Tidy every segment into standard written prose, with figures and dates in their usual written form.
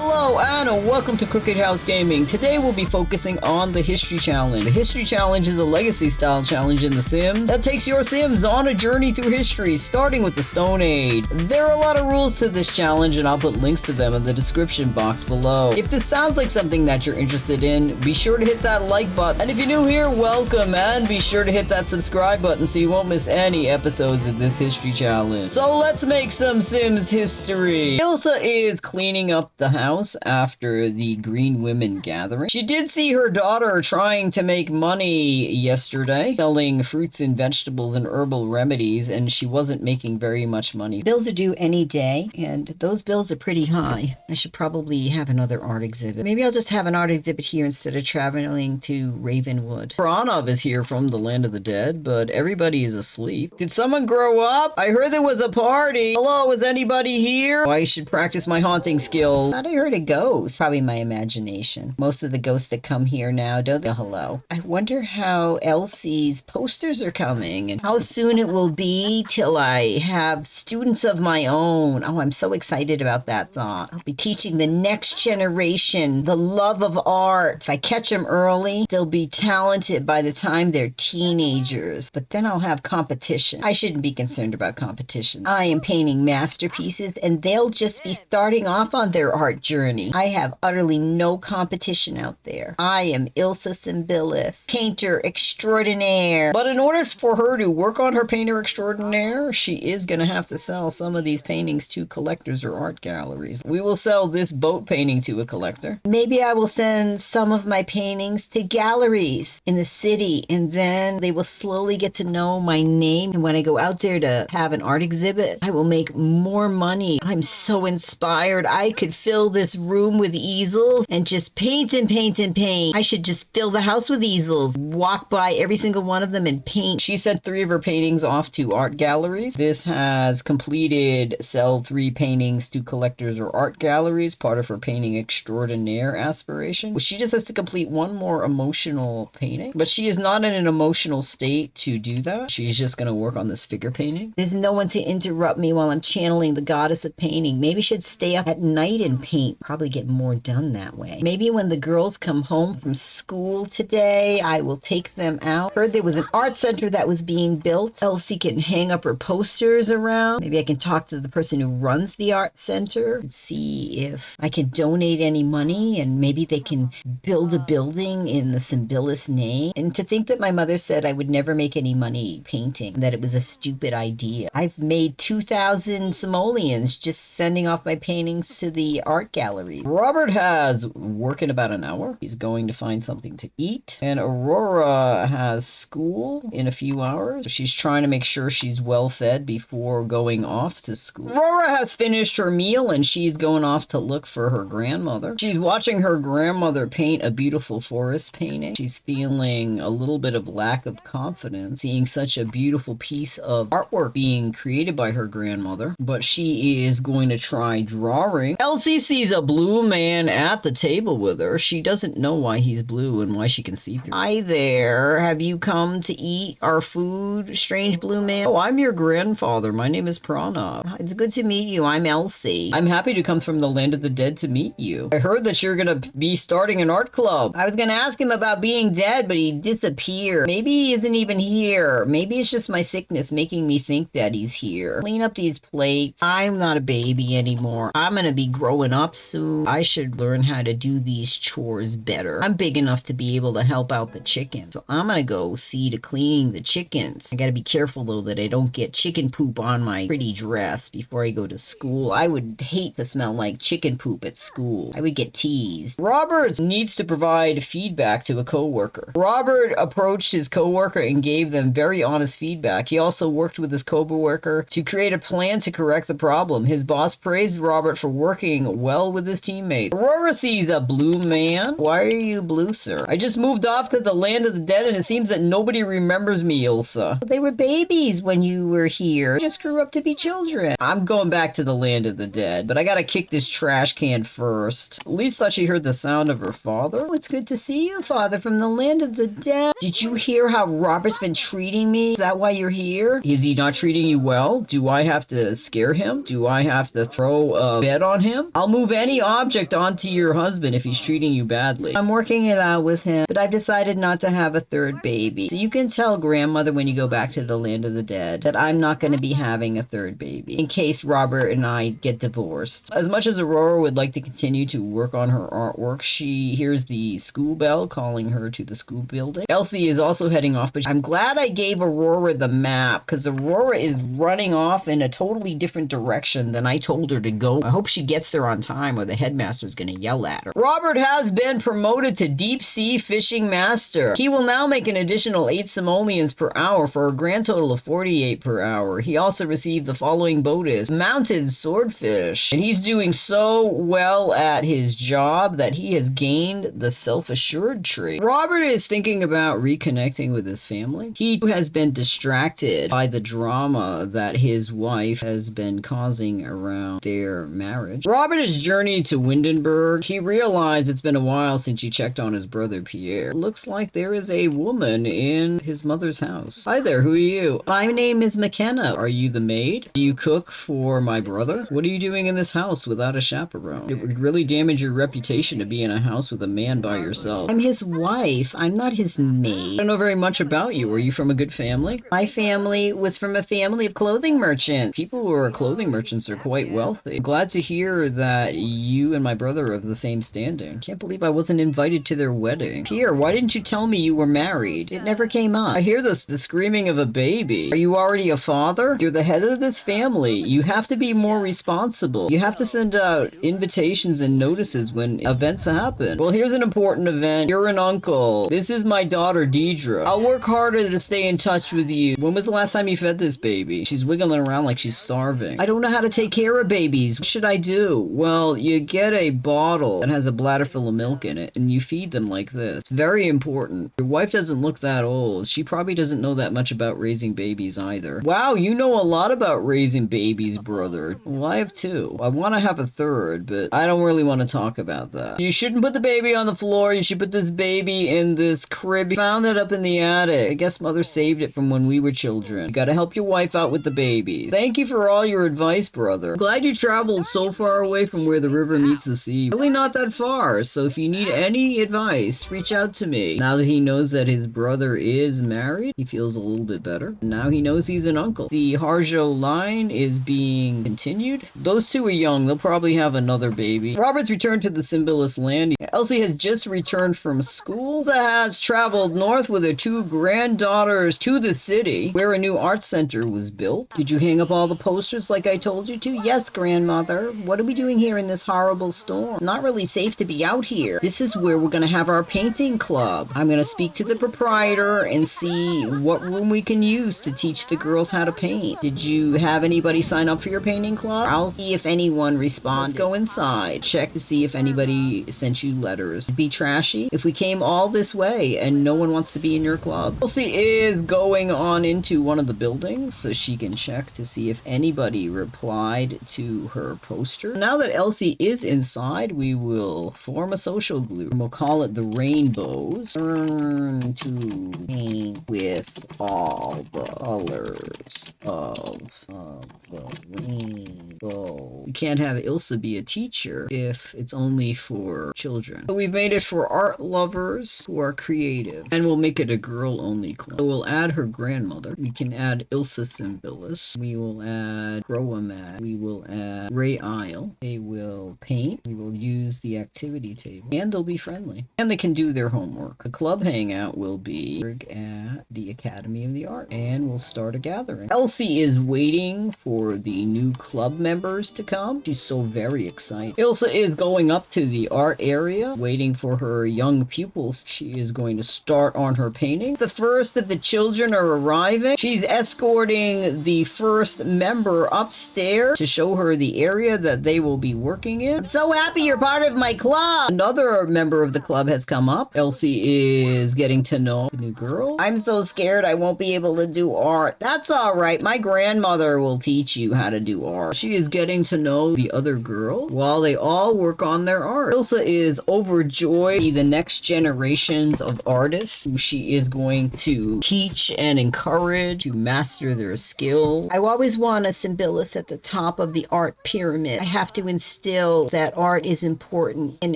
Hello and welcome to Crooked House Gaming. Today we'll be focusing on the History Challenge. The History Challenge is a legacy-style challenge in The Sims that takes your Sims on a journey through history, starting with the Stone Age. There are a lot of rules to this challenge and I'll put links to them in the description box below. If this sounds like something that you're interested in, be sure to hit that like button. And if you're new here, welcome, and be sure to hit that subscribe button so you won't miss any episodes of this History Challenge. So let's make some Sims history. Ilsa is cleaning up the house after the Green Women gathering. She did see her daughter trying to make money yesterday, selling fruits and vegetables and herbal remedies, and she wasn't making very much money. Bills are due any day, and those bills are pretty high. I should probably have another art exhibit. Maybe I'll just have an art exhibit here instead of traveling to Ravenwood. Pranav is here from the land of the dead, but everybody is asleep. Did someone grow up? I heard there was a party. Hello, is anybody here? I should practice my haunting skill. Thought I heard a ghost. Probably my imagination. Most of the ghosts that come here now don't they? Hello. I wonder how Elsi's posters are coming and how soon it will be till I have students of my own. Oh, I'm so excited about that thought. I'll be teaching the next generation the love of art. If I catch them early, they'll be talented by the time they're teenagers. But then I'll have competition. I shouldn't be concerned about competition. I am painting masterpieces and they'll just be starting off on their art journey. I have utterly no competition out there. I am Ilsa Symbilis, painter extraordinaire. But in order for her to work on her painter extraordinaire, she is going to have to sell some of these paintings to collectors or art galleries. We will sell this boat painting to a collector. Maybe I will send some of my paintings to galleries in the city, and then they will slowly get to know my name. And when I go out there to have an art exhibit, I will make more money. I'm so inspired. I could fill this room with easels and just paint and paint and paint. I should just fill the house with easels, walk by every single one of them and paint. She sent 3 of her paintings off to art galleries. This has completed sell 3 paintings to collectors or art galleries, part of her painting extraordinaire aspiration. She just has to complete 1 more emotional painting, but she is not in an emotional state to do that. She's just going to work on this figure painting. There's no one to interrupt me while I'm channeling the goddess of painting. Maybe I should stay up at night and paint. Probably get more done that way. Maybe when the girls come home from school today, I will take them out. Heard there was an art center that was being built. Elsie can hang up her posters around. Maybe I can talk to the person who runs the art center and see if I can donate any money, and maybe they can build a building in the Symbilis name. And to think that my mother said I would never make any money painting, that it was a stupid idea. I've made 2,000 simoleons just sending off my paintings to the art gallery. Robert has work in about an hour. He's going to find something to eat. And Aurora has school in a few hours. She's trying to make sure she's well fed before going off to school. Aurora has finished her meal and she's going off to look for her grandmother. She's watching her grandmother paint a beautiful forest painting. She's feeling a little bit of lack of confidence seeing such a beautiful piece of artwork being created by her grandmother, but she is going to try drawing. Elsie sees a blue man at the table with her. She doesn't know why he's blue and why she can see through. Hi there. Have you come to eat our food, strange blue man? Oh, I'm your grandfather. My name is Pranav. It's good to meet you. I'm Elsi. I'm happy to come from the land of the dead to meet you. I heard that you're going to be starting an art club. I was going to ask him about being dead, but he disappeared. Maybe he isn't even here. Maybe it's just my sickness making me think that he's here. Clean up these plates. I'm not a baby anymore. I'm going to be growing up soon. I should learn how to do these chores better. I'm big enough to be able to help out the chickens. So I'm going to go see to cleaning the chickens. I got to be careful though that I don't get chicken poop on my pretty dress before I go to school. I would hate to smell like chicken poop at school. I would get teased. Robert needs to provide feedback to a coworker. Robert approached his coworker and gave them very honest feedback. He also worked with his coworker to create a plan to correct the problem. His boss praised Robert for working well with his teammates. Aurora sees a blue man. Why are you blue, sir? I just moved off to the land of the dead and it seems that nobody remembers me, Ilsa. They were babies when you were here. Just grew up to be children. I'm going back to the land of the dead, but I gotta kick this trash can first. At least thought she heard the sound of her father. Oh, it's good to see you, Father, from the land of the dead. Did you hear how Robert's been treating me? Is that why you're here? Is he not treating you well? Do I have to scare him? Do I have to throw a bed on him? I'll move any object onto your husband if he's treating you badly. I'm working it out with him, but I've decided not to have a third baby. So you can tell grandmother when you go back to the land of the dead that I'm not going to be having a third baby in case Robert and I get divorced. As much as Aurora would like to continue to work on her artwork, she hears the school bell calling her to the school building. Elsie is also heading off, but I'm glad I gave Aurora the map because Aurora is running off in a totally different direction than I told her to go. I hope she gets there on time or the headmaster's going to yell at her. Robert has been promoted to deep sea fishing master. He will now make an additional 8 simoleons per hour for a grand total of 48 per hour. He also received the following bonus: mounted swordfish. And he's doing so well at his job that he has gained the self-assured trait. Robert is thinking about reconnecting with his family. He has been distracted by the drama that his wife has been causing around their marriage. Robert has journeyed to Windenburg. He realized it's been a while since he checked on his brother Pierre. Looks like there is a woman in his mother's house. Hi there, who are you? My name is McKenna. Are you the maid? Do you cook for my brother? What are you doing in this house without a chaperone? It would really damage your reputation to be in a house with a man by yourself. I'm his wife. I'm not his maid. I don't know very much about you. Are you from a good family? My family was from a family of clothing merchants. People who are clothing merchants are quite wealthy. Glad to hear that you and my brother are of the same standing. Can't believe I wasn't invited to their wedding. Pierre, why didn't you tell me you were married? It never came up. I hear the screaming of a baby. Are you already a father? You're the head of this family. You have to be more responsible. You have to send out invitations and notices when events happen. Well, here's an important event. You're an uncle. This is my daughter, Deidre. I'll work harder to stay in touch with you. When was the last time you fed this baby? She's wiggling around like she's starving. I don't know how to take care of babies. What should I do? Well, you get a bottle that has a bladder full of milk in it, and you feed them like this. It's very important. Your wife doesn't look that old. She probably doesn't know that much about raising babies either. Wow, you know a lot about raising babies, brother. Well, I have 2. I want to have a 3rd, but I don't really want to talk about that. You shouldn't put the baby on the floor. You should put this baby in this crib. You found it up in the attic. I guess mother saved it from when we were children. You gotta help your wife out with the babies. Thank you for all your advice, brother. Glad you traveled so far away from where the river meets the sea. Really not that far, so if you need any advice, reach out to me. Now that he knows that his brother is married, he feels a little bit better. Now he knows he's an uncle. The Harjo line is being continued. Those 2 are young. They'll probably have another baby. Robert's returned to the Symbolists land. Elsie has just returned from school. Elsa has traveled north with her 2 granddaughters to the city where a new art center was built. Did you hang up all the posters like I told you to? Yes, grandmother. What are we doing here in this horrible storm? Not really safe to be out here. This is where we're going to have our painting club. I'm going to speak to the proprietor and see what room we can use to teach the girls how to paint. Did you have anybody sign up for your painting club? I'll see if anyone responds. Go inside. Check to see if anybody sent you letters. Be trashy if we came all this way and no one wants to be in your club. Elsie is going on into one of the buildings so she can check to see if anybody replied to her poster. Now that Elsie is inside, we will form a social group. And we'll call it the Rainbows. Learn to paint with all the colors of the rainbow. You can't have Ilsa be a teacher if it's only for children. So we've made it for art lovers who are creative. And we'll make it a girl-only club. So we'll add her grandmother. We can add Ilsa Symbolis. We will add Groamat. We will add Ray Isle. They will paint. We will use the activity table. And they'll be friendly. And they can do their homework. The club hangout will be at the Academy of the Art. And we'll start a gathering. Elsie is waiting for the new club members to come. She's so very excited. Ilsa is going up to the art area, waiting for her young pupils. She is going to start on her painting. The first of the children are arriving. She's escorting the first member upstairs to show her the area that they will be working in. I'm so happy you're part of my club. Another member of the club has come up. Elsie is getting to know the new girl. I'm so scared I won't be able to do art. That's all right. My grandmother will teach you how to do art. She is getting to know know the other girl while they all work on their art. Ilsa is overjoyed to be the next generations of artists who she is going to teach and encourage to master their skill. I always want a symbiosis at the top of the art pyramid. I have to instill that art is important in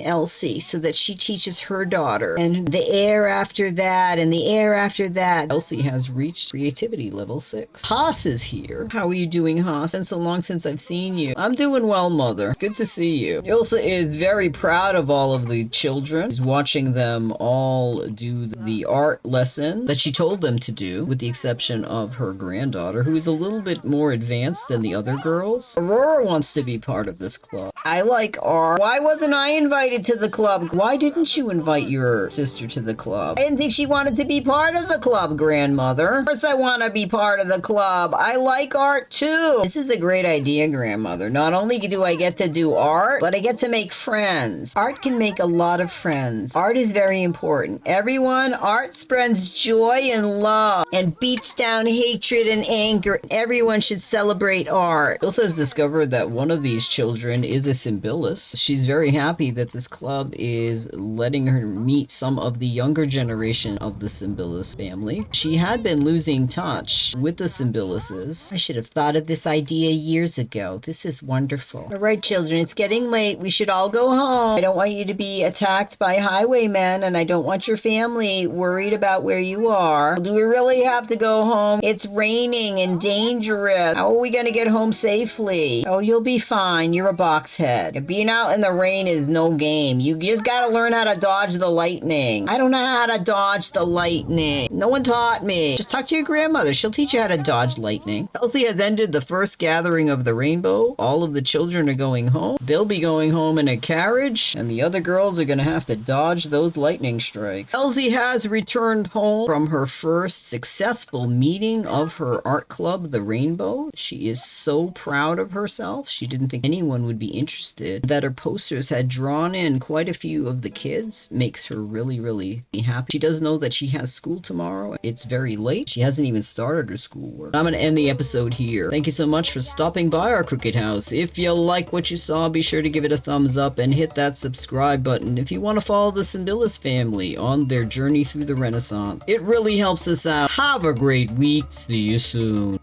Elsie so that she teaches her daughter, and the heir after that, and the heir after that. Elsie has reached creativity level 6. Haas is here. How are you doing, Haas? It's been so long since I've seen you. I'm doing well, Mother. It's good to see you. Ilsa is very proud of all of the children. She's watching them all do the art lesson that she told them to do, with the exception of her granddaughter, who is a little bit more advanced than the other girls. Aurora wants to be part of this club. I like art. Why wasn't I invited to the club? Why didn't you invite your sister to the club? I didn't think she wanted to be part of the club, Grandmother. Of course I want to be part of the club. I like art too. This is a great idea, Grandmother. Not only do I get to do art, but I get to make friends. Art can make a lot of friends. Art is very important. Everyone, art spreads joy and love and beats down hatred and anger. Everyone should celebrate art. Ilsa has discovered that one of these children is a symbiosis. She's very happy that this club is letting her meet some of the younger generation of the symbiosis family. She had been losing touch with the symbioses. I should have thought of this idea years ago. This is wonderful. All right, children, it's getting late. We should all go home. I don't want you to be attacked by highwaymen, and I don't want your family worried about where you are. Do we really have to go home? It's raining and dangerous. How are we going to get home safely? Oh, you'll be fine. You're a boxhead. Being out in the rain is no game. You just got to learn how to dodge the lightning. I don't know how to dodge the lightning. No one taught me. Just talk to your grandmother. She'll teach you how to dodge lightning. Elsie has ended the first gathering of the rainbow. All of the children are going home. They'll be going home in a carriage, and the other girls are going to have to dodge those lightning strikes. Elsie has returned home from her first successful meeting of her art club, the Rainbow. She is so proud of herself. She didn't think anyone would be interested. That her posters had drawn in quite a few of the kids makes her really, really happy. She does know that she has school tomorrow. It's very late. She hasn't even started her schoolwork. I'm going to end the episode here. Thank you so much for stopping by our Crooked House. If you like what you saw, be sure to give it a thumbs up and hit that subscribe button if you want to follow the Symbiosis family on their journey through the Renaissance. It really helps us out. Have a great week. See you soon.